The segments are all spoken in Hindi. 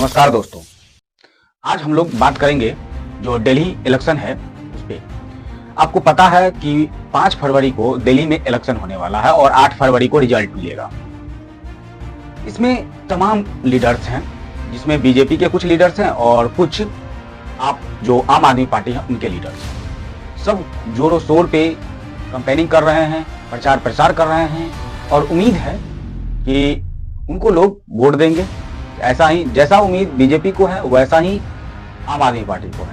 नमस्कार दोस्तों, आज हम लोग बात करेंगे जो दिल्ली इलेक्शन है उस पे। आपको पता है कि 5 फरवरी को दिल्ली में इलेक्शन होने वाला है और 8 फरवरी को रिजल्ट मिलेगा। इसमें तमाम लीडर्स हैं, जिसमें बीजेपी के कुछ लीडर्स हैं और कुछ जो आम आदमी पार्टी है उनके लीडर्स हैं। सब जोरों शोर पे कैंपेनिंग कर रहे हैं, प्रचार प्रसार कर रहे हैं और उम्मीद है कि उनको लोग वोट देंगे। ऐसा ही जैसा उम्मीद बीजेपी को है वैसा ही आम आदमी पार्टी को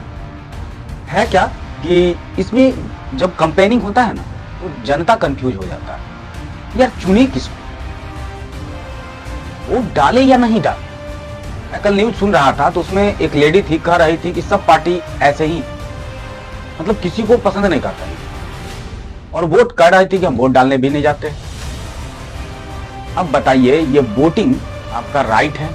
है क्या कि इसमें जब कैंपेनिंग होता है ना तो जनता कंफ्यूज हो जाता है, यार चुने किसको, वो डाले या नहीं डाले। मैं कल न्यूज सुन रहा था तो उसमें एक लेडी थी, कह रही थी कि सब पार्टी ऐसे ही मतलब किसी को पसंद नहीं करता है और वोट कर रही थी कि हम वोट डालने भी नहीं जाते। अब बताइए, ये वोटिंग आपका राइट है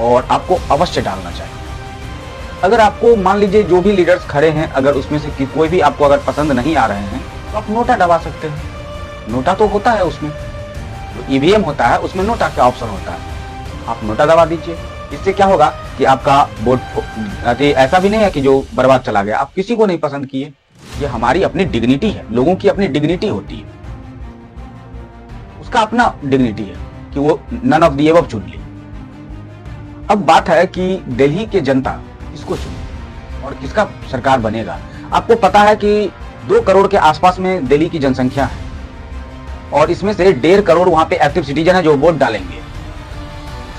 और आपको अवश्य डालना चाहिए। अगर आपको मान लीजिए जो भी लीडर्स खड़े हैं, अगर उसमें से कोई भी आपको अगर पसंद नहीं आ रहे हैं तो आप नोटा दबा सकते हैं। नोटा तो होता है, उसमें जो ईवीएम होता है उसमें नोटा का ऑप्शन होता है, आप नोटा दबा दीजिए। इससे क्या होगा कि आपका वोट ऐसा भी नहीं है कि जो बर्बाद चला गया, आप किसी को नहीं पसंद किए। ये हमारी अपनी डिग्निटी है, लोगों की अपनी डिग्निटी होती है, उसका अपना डिग्निटी है कि वो नन ऑफ द एबव चुन ले। अब बात है कि दिल्ली के जनता किसको चुने और किसका सरकार बनेगा। आपको पता है कि 2 करोड़ के आसपास में दिल्ली की जनसंख्या है और इसमें से 1.5 करोड़ वहां पे एक्टिव सिटीजन है जो वोट डालेंगे।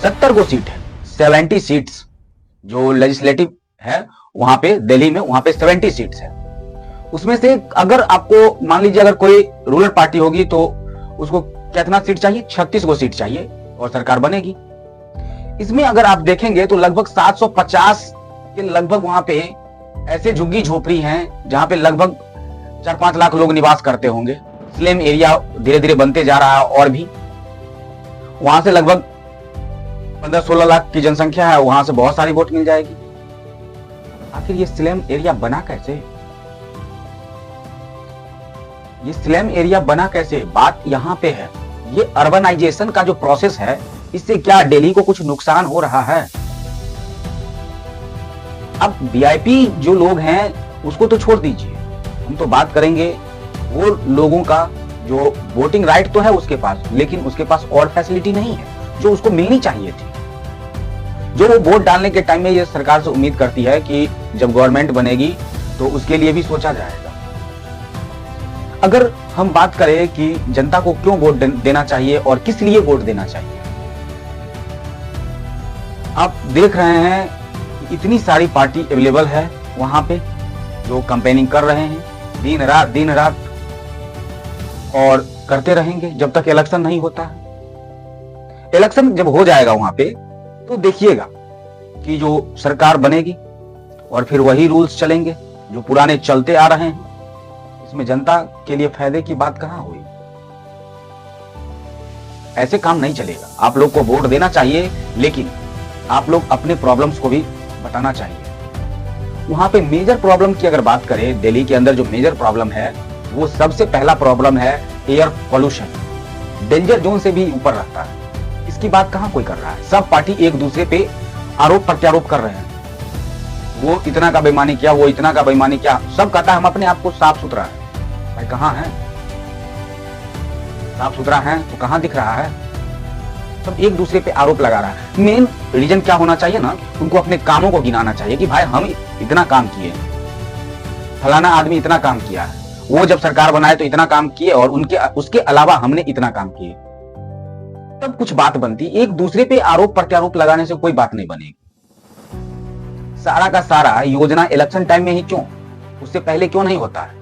70 को सीट है, 70 सीट्स जो लेजिस्लेटिव है वहां पे दिल्ली में, वहां पे 70 सीट्स है। उसमें से अगर आपको मान लीजिए अगर कोई रूलर पार्टी होगी तो उसको कितना सीट चाहिए, 36 को सीट चाहिए और सरकार बनेगी। इसमें अगर आप देखेंगे तो लगभग 750 के लगभग वहां पे ऐसे झुग्गी झोपड़ी हैं जहां पे लगभग 4-5 लाख लोग निवास करते होंगे। स्लम एरिया धीरे धीरे बनते जा रहा है और भी वहां से लगभग 15-16 लाख की जनसंख्या है, वहां से बहुत सारी वोट मिल जाएगी। आखिर ये स्लम एरिया बना कैसे, ये स्लम एरिया बना कैसे, बात यहां पे है। ये अर्बनाइजेशन का जो प्रोसेस है, इससे क्या दिल्ली को कुछ नुकसान हो रहा है। अब वीआईपी जो लोग हैं उसको तो छोड़ दीजिए, हम तो बात करेंगे वो लोगों का जो वोटिंग राइट तो है उसके पास, लेकिन उसके पास और फैसिलिटी नहीं है जो उसको मिलनी चाहिए थी, जो वो वोट डालने के टाइम में ये सरकार से उम्मीद करती है कि जब गवर्नमेंट बनेगी तो उसके लिए भी सोचा जाएगा। अगर हम बात करें कि जनता को क्यों वोट देना चाहिए और किस लिए वोट देना चाहिए, आप देख रहे हैं कि इतनी सारी पार्टी अवेलेबल है वहां पे जो कैंपेनिंग कर रहे हैं दिन रात और करते रहेंगे जब तक इलेक्शन नहीं होता है। इलेक्शन जब हो जाएगा वहां पे तो देखिएगा कि जो सरकार बनेगी और फिर वही रूल्स चलेंगे जो पुराने चलते आ रहे हैं। इसमें जनता के लिए फायदे की बात कहां हुई, ऐसे काम नहीं चलेगा। आप लोग को वोट देना चाहिए, लेकिन आप लोग अपने प्रॉब्लम्स को भी बताना चाहिए। वहां पे मेजर प्रॉब्लम की अगर बात करें, दिल्ली के अंदर जो मेजर प्रॉब्लम है वो सबसे पहला प्रॉब्लम है एयर पोल्यूशन। डेंजर जोन से भी ऊपर रहता है, इसकी बात कहां कोई कर रहा है। सब पार्टी एक दूसरे पे आरोप प्रत्यारोप कर रहे हैं, वो इतना का बेईमानी किया, वो इतना का बेईमानी किया। सब कहता है हम अपने आप को साफ सुथरा है, भाई कहां है साफ सुथरा है तो कहां दिख रहा है। सब एक दूसरे पे आरोप लगा रहा है। मेन रीजन क्या होना चाहिए ना, उनको अपने कामों को गिनाना चाहिए कि भाई हम इतना काम किए, फलाना आदमी इतना काम किया है, वो जब सरकार बनाए तो इतना काम किए और उसके अलावा हमने इतना काम किए, तब कुछ बात बनती। एक दूसरे पे आरोप प्रत्यारोप लगाने से कोई बात नहीं बनेगी। सारा का सारा योजना इलेक्शन टाइम में ही क्यों, उससे पहले क्यों नहीं होता है।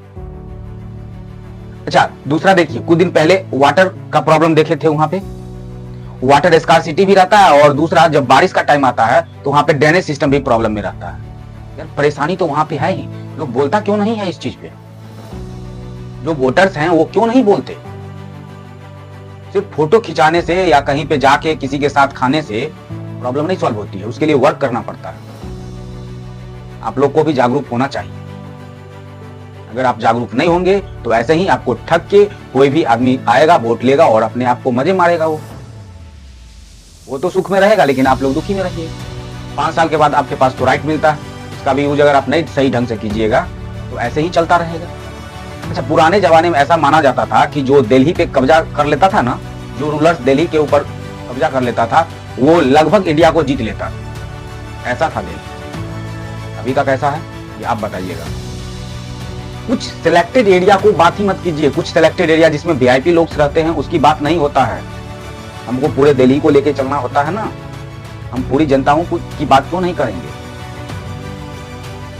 अच्छा, दूसरा देखिए, कुछ दिन पहले वाटर का प्रॉब्लम देखे थे, वहां पे वाटर स्कार्सिटी भी रहता है और दूसरा जब बारिश का टाइम आता है तो वहां पे ड्रेनेज सिस्टम भी प्रॉब्लम में रहता है। यार परेशानी तो वहां पे है ही, लोग बोलता क्यों नहीं है इस चीज पे, जो वोटर्स हैं वो क्यों नहीं बोलते। सिर्फ फोटो खिंचाने से या कहीं पे जाके किसी के साथ खाने से प्रॉब्लम नहीं सॉल्व होती है, उसके लिए वर्क करना पड़ता है। आप लोग को भी जागरूक होना चाहिए। अगर आप जागरूक नहीं होंगे तो ऐसे ही आपको ठग के कोई भी आदमी आएगा, वोट लेगा और अपने आप को मजे मारेगा। वो तो सुख में रहेगा, लेकिन आप लोग दुखी में रहिए। 5 साल के बाद आपके पास तो राइट मिलता है, इसका भी यूज अगर आप नहीं सही ढंग से कीजिएगा तो ऐसे ही चलता रहेगा। अच्छा, पुराने जमाने में ऐसा माना जाता था कि जो दिल्ली पे कब्जा कर लेता था ना, जो रूलर्स दिल्ली के ऊपर कब्जा कर लेता था, वो लगभग इंडिया को जीत लेता था। ऐसा था दिल्ली। अभी का कैसा है ये आप बताइएगा। कुछ सिलेक्टेड एरिया को बात ही मत कीजिए, कुछ सिलेक्टेड एरिया जिसमें वीआईपी लोग रहते हैं उसकी बात नहीं होता है। हमको पूरे दिल्ली को लेके चलना होता है ना, हम पूरी जनताओं की बात क्यों नहीं करेंगे।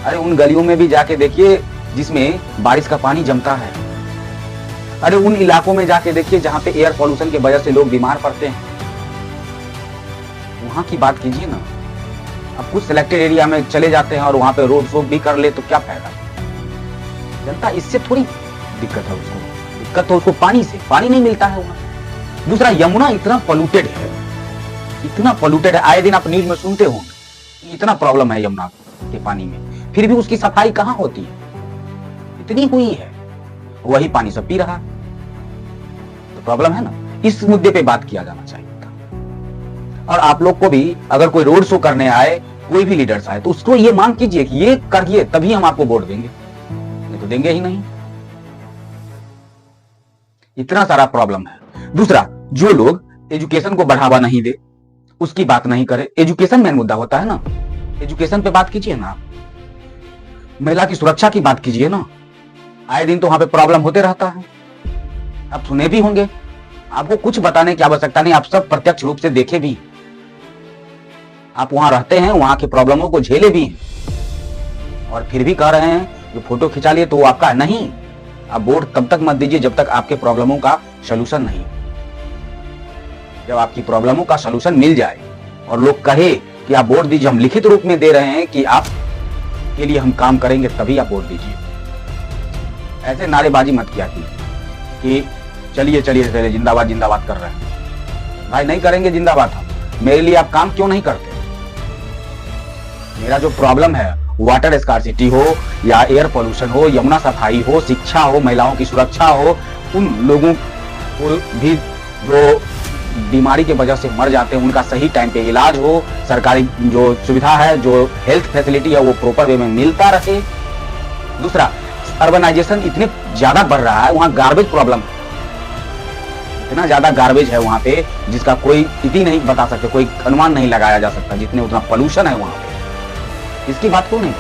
अरे उन गलियों में भी जाके देखिए जिसमें बारिश का पानी जमता है। अरे उन इलाकों में जाके देखिए जहां पे एयर पॉल्यूशन की वजह से लोग बीमार पड़ते हैं, वहां की बात कीजिए ना। अब कुछ सिलेक्टेड एरिया में चले जाते हैं और वहां पे रोड शो भी कर ले तो क्या फायदा। जनता इससे थोड़ी दिक्कत है, उसको दिक्कत तो उसको पानी से, पानी नहीं मिलता है वहां। दूसरा, यमुना इतना पोल्यूटेड है, इतना पोल्यूटेड है, आए दिन आप न्यूज में सुनते होंगे इतना प्रॉब्लम है यमुना के पानी में, फिर भी उसकी सफाई कहां होती है। इतनी हुई है, वही पानी सब पी रहा, तो प्रॉब्लम है ना। इस मुद्दे पे बात किया जाना चाहिए था। और आप लोग को भी अगर कोई रोड शो करने आए, कोई भी लीडर्स आए, तो उसको ये मांग कीजिए कि ये करिए तभी हम आपको वोट देंगे, नहीं तो देंगे ही नहीं। इतना सारा प्रॉब्लम है। दूसरा, जो लोग एजुकेशन को बढ़ावा नहीं दे, उसकी बात नहीं करे। एजुकेशन मेन मुद्दा होता है ना, एजुकेशन पे बात कीजिए ना। महिला की सुरक्षा की बात कीजिए ना। आए दिन तो वहां पे प्रॉब्लम होते रहता है, आप सुने भी होंगे, आपको कुछ बताने की आवश्यकता नहीं, आप सब प्रत्यक्ष रूप से देखे भी, आप वहां रहते हैं, वहां के प्रॉब्लमों को झेले भी हैं, और फिर भी कह रहे हैं जो फोटो खिंचा लिए तो वो आपका नहीं। आप वोट तब तक मत दीजिए जब तक आपके प्रॉब्लमों का सलूशन नहीं। जब आपकी प्रॉब्लमों का सलूशन मिल जाए और लोग कहे कि आप वोट दीजिए, हम लिखित रूप में दे रहे हैं कि आप के लिए हम काम करेंगे, तभी आप वोट दीजिए। ऐसे नारेबाजी मत किया कि चलिए चलिए चलिए जिंदाबाद जिंदाबाद कर रहे हैं। भाई नहीं करेंगे जिंदाबाद हम, मेरे लिए आप काम क्यों नहीं करते। मेरा जो प्रॉब्लम है, वाटर स्कार्सिटी हो या एयर पोल्यूशन हो, यमुना सफाई हो, शिक्षा हो, महिलाओं की सुरक्षा हो, उन लोगों को भी जो बीमारी की वजह से मर जाते हैं उनका सही टाइम पे इलाज हो, सरकारी जो सुविधा है, जो हेल्थ फैसिलिटी है वो प्रॉपर वे में मिलता रहे। दूसरा, अर्बनाइजेशन इतने ज्यादा बढ़ रहा है, वहां गार्बेज प्रॉब्लम, इतना ज्यादा गार्बेज है वहां पे जिसका कोई स्थिति नहीं बता सकते, कोई अनुमान नहीं लगाया जा सकता, जितने उतना पोल्यूशन है वहां पे। इसकी बात क्यों नहीं।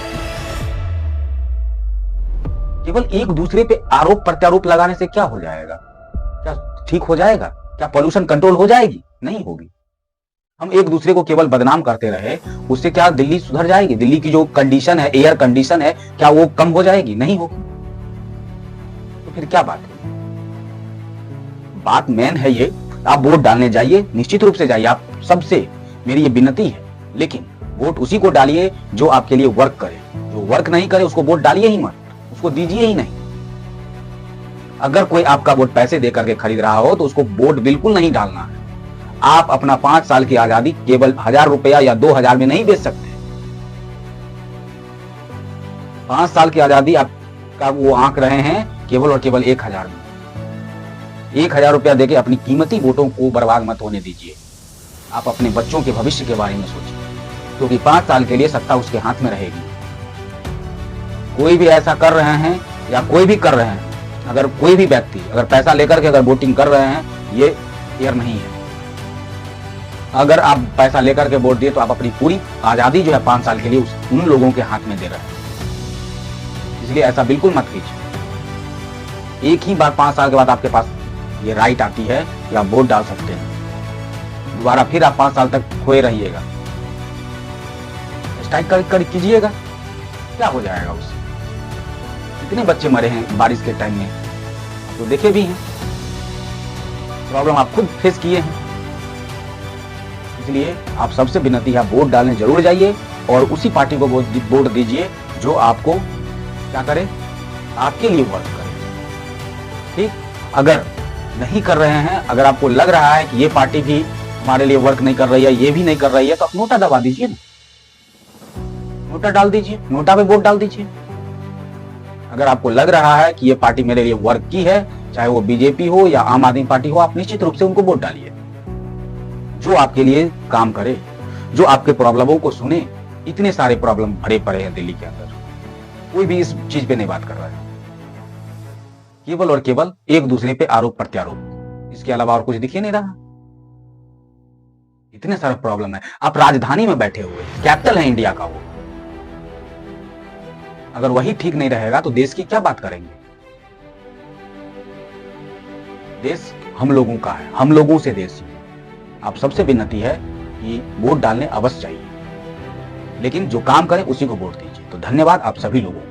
केवल एक दूसरे पे आरोप प्रत्यारोप लगाने से क्या हो जाएगा, क्या ठीक हो जाएगा, क्या पोल्यूशन कंट्रोल हो जाएगी, नहीं होगी। हम एक दूसरे को केवल बदनाम करते रहे, उससे क्या दिल्ली सुधर जाएगी। दिल्ली की जो कंडीशन है, एयर कंडीशन है, क्या वो कम हो जाएगी, नहीं होगी। तो फिर क्या बात है। बात मेन है ये, आप वोट डालने जाइए, निश्चित रूप से जाइए, आप सबसे मेरी ये विनती है, लेकिन वोट उसी को डालिए जो आपके लिए वर्क करे। जो वर्क नहीं करे उसको वोट डालिए ही मत, उसको दीजिए ही नहीं। अगर कोई आपका वोट पैसे देकर के खरीद रहा हो तो उसको वोट बिल्कुल नहीं डालना है। आप अपना 5 साल की आजादी केवल 1000 रुपया या 2000 में नहीं बेच सकते। 5 साल की आजादी आपका वो आंक रहे हैं केवल और केवल 1000 में। 1000 रुपया देके अपनी कीमती वोटों को बर्बाद मत होने दीजिए। आप अपने बच्चों के भविष्य के बारे में सोचिए, क्योंकि 5 साल के लिए सत्ता उसके हाथ में रहेगी। कोई भी ऐसा कर रहे हैं या कोई भी कर रहे हैं, अगर कोई भी व्यक्ति अगर पैसा लेकर के अगर वोटिंग कर रहे हैं, ये फेयर नहीं है। अगर आप पैसा लेकर के वोट दिए तो आप अपनी पूरी आजादी जो है 5 साल के लिए उन लोगों के हाथ में दे रहे हैं। इसलिए ऐसा बिल्कुल मत कीजिए। एक ही बार 5 साल के बाद आपके पास ये राइट आती है कि आप वोट डाल सकते हैं। दोबारा फिर आप 5 साल तक खोए रहिएगा, स्ट्राइक कर कीजिएगा, क्या हो जाएगा उससे। कितने बच्चे मरे हैं बारिश के टाइम में, आप तो देखे भी हैं, प्रॉब्लम आप खुद फेस किए हैं। इसलिए आप सबसे विनती है, वोट डालने जरूर जाइए और उसी पार्टी को वोट दीजिए जो आपको क्या करे, आपके लिए वर्क करे। ठीक, अगर नहीं कर रहे हैं, अगर आपको लग रहा है कि ये पार्टी भी हमारे लिए वर्क नहीं कर रही है, ये भी नहीं कर रही है, तो आप नोटा दबा दीजिए ना, नोटा डाल दीजिए, नोटा पे वोट डाल दीजिए। अगर आपको लग रहा है कि ये पार्टी मेरे लिए वर्क की है, चाहे वो बीजेपी हो या आम आदमी पार्टी हो, आप निश्चित रूप से उनको वोट डालिए जो आपके लिए काम करे। जो आपके प्रॉब्लमों को सुने। इतने सारे प्रॉब्लम भरे पड़े हैं दिल्ली के अंदर, कोई भी इस चीज पे नहीं बात कर रहा है। केवल और केवल एक दूसरे पे आरोप प्रत्यारोप, इसके अलावा और कुछ दिख ही नहीं रहा। इतने सारे प्रॉब्लम है। आप राजधानी में बैठे हुए, कैपिटल है इंडिया का वो, अगर वही ठीक नहीं रहेगा तो देश की क्या बात करेंगे। देश हम लोगों का है, हम लोगों से देश। आप सबसे विनती है कि वोट डालने अवश्य चाहिए, लेकिन जो काम करें उसी को वोट दीजिए। तो धन्यवाद आप सभी लोगों को।